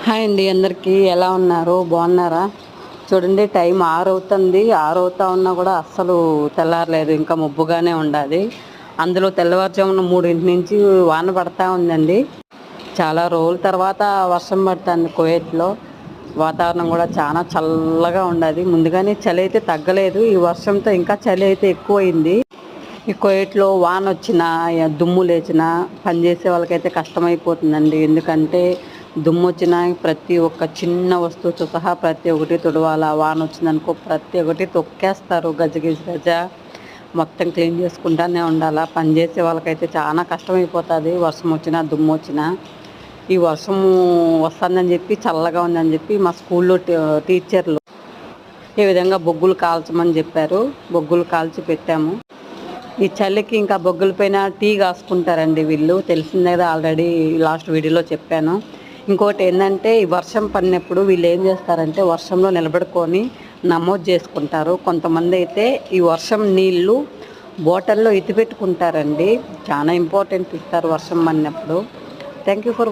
Hi అండి, అందరికీ ఎలా ఉన్నారు? బాగున్నారా? చూడండి, టైం 6 అవుతుంది. 6 అవుతా ఉన్నా కూడా అస్సలు తెల్లారలేదు. ఇంకా మబ్బుగానే ఉండాలి. అందులో తెల్లవారుజామున 3 నుంచి వాన పడతా ఉందండి. చాలా రోజుల తర్వాత వర్షం పడుతుంది కువైట్లో. వాతావరణం కూడా చాలా చల్లగా ఉండాలి. ముందుగానే చలి అయితే తగ్గలేదు. ఈ వర్షంతో ఇంకా చలి అయితే ఎక్కువైంది. ఈ కువైట్లో వాన వచ్చినా దుమ్ము లేచినా పనిచేసే వాళ్ళకైతే కష్టమైపోతుందండి. ఎందుకంటే దుమ్ము వచ్చినా ప్రతి ఒక్క చిన్న వస్తువుతో సహా ప్రతి ఒక్కటి తుడవాలా. వాన వచ్చిందనుకో ప్రతి ఒక్కటి తొక్కేస్తారు. గజ గజ గజ మొత్తం క్లీన్ చేసుకుంటానే ఉండాలా. పనిచేసే వాళ్ళకైతే చాలా కష్టమైపోతుంది వర్షం వచ్చినా దుమ్ము వచ్చినా. ఈ వర్షం వస్తుందని చెప్పి చల్లగా ఉందని చెప్పి మా స్కూల్లో టీచర్లు ఈ విధంగా బొగ్గులు కాల్చమని చెప్పారు. బొగ్గులు కాల్చి పెట్టాము. ఈ చలికి ఇంకా బొగ్గుల పైన టీ కాసుకుంటారండి వీళ్ళు. తెలిసిందే కదా, ఆల్రెడీ లాస్ట్ వీడియోలో చెప్పాను. ఇంకోటి ఏంటంటే, ఈ వర్షం పడినప్పుడు వీళ్ళు ఏం చేస్తారంటే వర్షంలో నిలబడుకొని నమోదు చేసుకుంటారు. కొంతమంది అయితే ఈ వర్షం నీళ్ళు బాటిల్లో ఎత్తిపెట్టుకుంటారండి. చాలా ఇంపార్టెంట్ ఇస్తారు వర్షం పడినప్పుడు. Thank you for